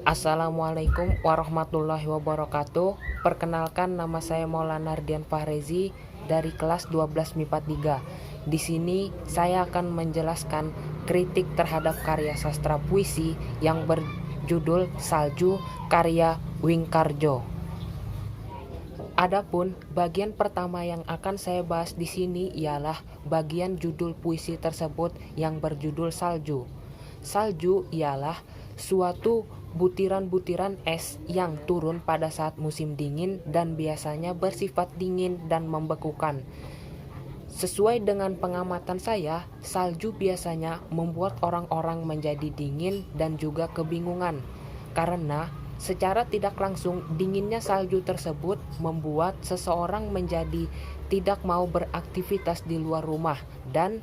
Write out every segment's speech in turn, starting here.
Assalamualaikum warahmatullahi wabarakatuh. Perkenalkan, nama saya Maulana Ardian Fahrezi dari kelas 12 MIPA 3. Di sini saya akan menjelaskan kritik terhadap karya sastra puisi yang berjudul Salju karya Wingkarjo. Adapun bagian pertama yang akan saya bahas di sini ialah bagian judul puisi tersebut yang berjudul Salju. Salju ialah suatu butiran-butiran es yang turun pada saat musim dingin dan biasanya bersifat dingin dan membekukan. Sesuai dengan pengamatan saya, salju biasanya membuat orang-orang menjadi dingin dan juga kebingungan. Karena secara tidak langsung dinginnya salju tersebut membuat seseorang menjadi tidak mau beraktivitas di luar rumah dan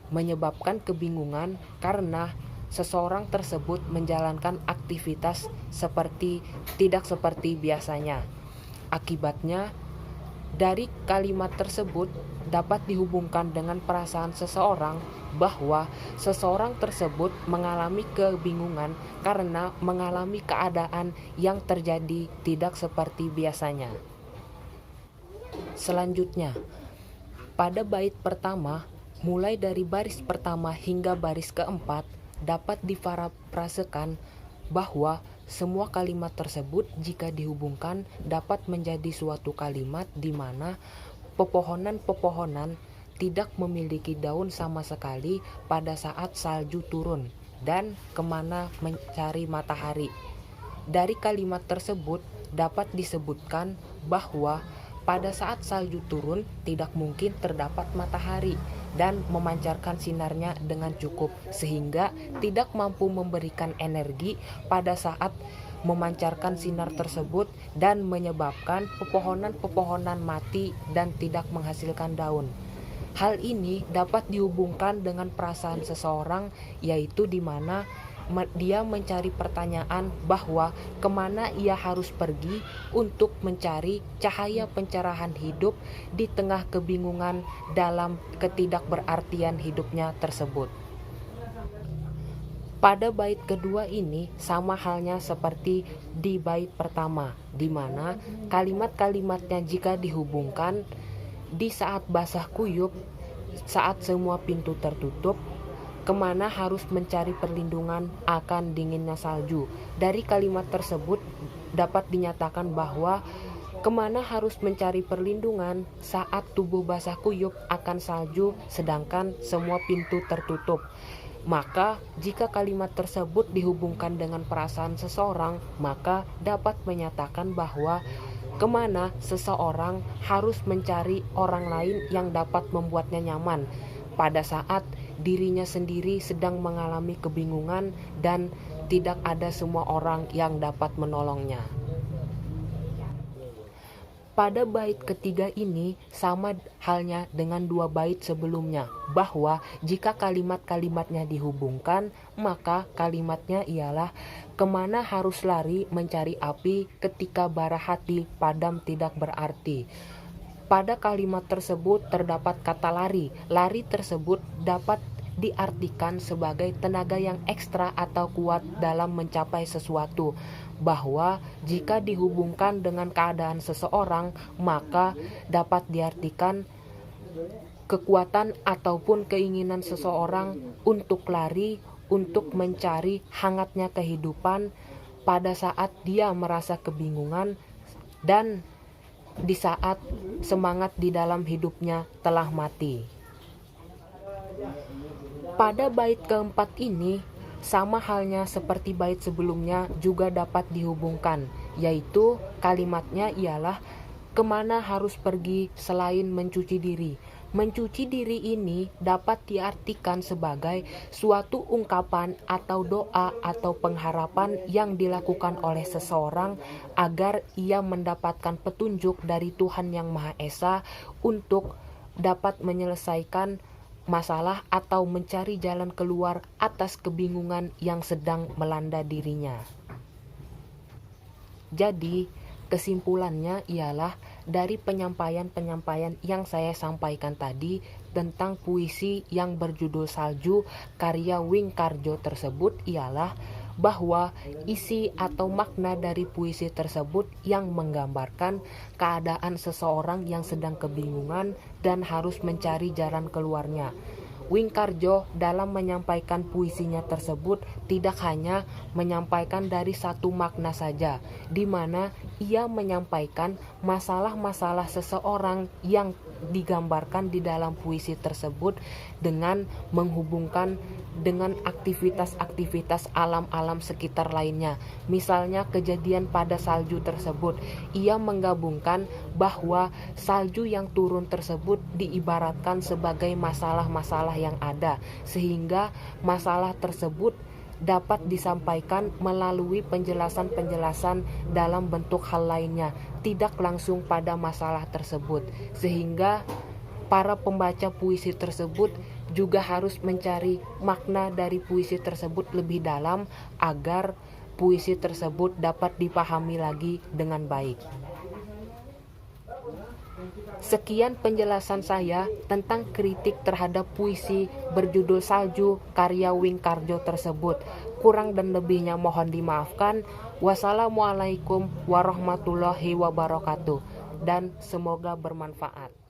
menyebabkan kebingungan karena seseorang tersebut menjalankan aktivitas tidak seperti biasanya. Akibatnya, dari kalimat tersebut dapat dihubungkan dengan perasaan seseorang bahwa seseorang tersebut mengalami kebingungan karena mengalami keadaan yang terjadi tidak seperti biasanya. Selanjutnya, pada bait pertama, mulai dari baris pertama hingga baris keempat, dapat diparafrasekan bahwa semua kalimat tersebut jika dihubungkan dapat menjadi suatu kalimat di mana pepohonan-pepohonan tidak memiliki daun sama sekali pada saat salju turun dan kemana mencari matahari. Dari kalimat tersebut dapat disebutkan bahwa pada saat salju turun tidak mungkin terdapat matahari dan memancarkan sinarnya dengan cukup sehingga tidak mampu memberikan energi pada saat memancarkan sinar tersebut dan menyebabkan pepohonan-pepohonan mati dan tidak menghasilkan daun. Hal ini dapat dihubungkan dengan perasaan seseorang, yaitu di mana dia mencari pertanyaan bahwa kemana ia harus pergi untuk mencari cahaya pencerahan hidup di tengah kebingungan dalam ketidakberartian hidupnya tersebut. Pada bait kedua ini sama halnya seperti di bait pertama, di mana kalimat-kalimatnya jika dihubungkan di saat basah kuyup, saat semua pintu tertutup, kemana harus mencari perlindungan akan dinginnya salju. Dari kalimat tersebut dapat dinyatakan bahwa kemana harus mencari perlindungan saat tubuh basah kuyup akan salju sedangkan semua pintu tertutup. Maka jika kalimat tersebut dihubungkan dengan perasaan seseorang, maka dapat menyatakan bahwa kemana seseorang harus mencari orang lain yang dapat membuatnya nyaman pada saat dirinya sendiri sedang mengalami kebingungan dan tidak ada semua orang yang dapat menolongnya. Pada bait ketiga ini sama halnya dengan dua bait sebelumnya, bahwa jika kalimat-kalimatnya dihubungkan, maka kalimatnya ialah kemana harus lari mencari api ketika bara hati padam tidak berarti. Pada kalimat tersebut terdapat kata lari. Lari tersebut dapat diartikan sebagai tenaga yang ekstra atau kuat dalam mencapai sesuatu. Bahwa jika dihubungkan dengan keadaan seseorang, maka dapat diartikan kekuatan ataupun keinginan seseorang untuk lari, untuk mencari hangatnya kehidupan pada saat dia merasa kebingungan dan di saat semangat di dalam hidupnya telah mati. Pada bait keempat ini sama halnya seperti bait sebelumnya juga dapat dihubungkan, yaitu kalimatnya ialah kemana harus pergi selain mencuci diri. Mencuci diri ini dapat diartikan sebagai suatu ungkapan atau doa atau pengharapan yang dilakukan oleh seseorang agar ia mendapatkan petunjuk dari Tuhan Yang Maha Esa untuk dapat menyelesaikan masalah atau mencari jalan keluar atas kebingungan yang sedang melanda dirinya. Jadi, kesimpulannya ialah dari penyampaian-penyampaian yang saya sampaikan tadi tentang puisi yang berjudul Salju karya Wingkarjo tersebut ialah bahwa isi atau makna dari puisi tersebut yang menggambarkan keadaan seseorang yang sedang kebingungan dan harus mencari jalan keluarnya. Wingkarjo dalam menyampaikan puisinya tersebut tidak hanya menyampaikan dari satu makna saja, di mana ia menyampaikan masalah-masalah seseorang yang digambarkan di dalam puisi tersebut dengan menghubungkan dengan aktivitas-aktivitas alam-alam sekitar lainnya. Misalnya kejadian pada salju tersebut, ia menggabungkan bahwa salju yang turun tersebut diibaratkan sebagai masalah-masalah yang ada, sehingga masalah tersebut dapat disampaikan melalui penjelasan-penjelasan dalam bentuk hal lainnya, tidak langsung pada masalah tersebut, sehingga para pembaca puisi tersebut juga harus mencari makna dari puisi tersebut lebih dalam agar puisi tersebut dapat dipahami lagi dengan baik. Sekian penjelasan saya tentang kritik terhadap puisi berjudul Salju karya Wingkarjo tersebut. Kurang dan lebihnya mohon dimaafkan. Wassalamualaikum warahmatullahi wabarakatuh, dan semoga bermanfaat.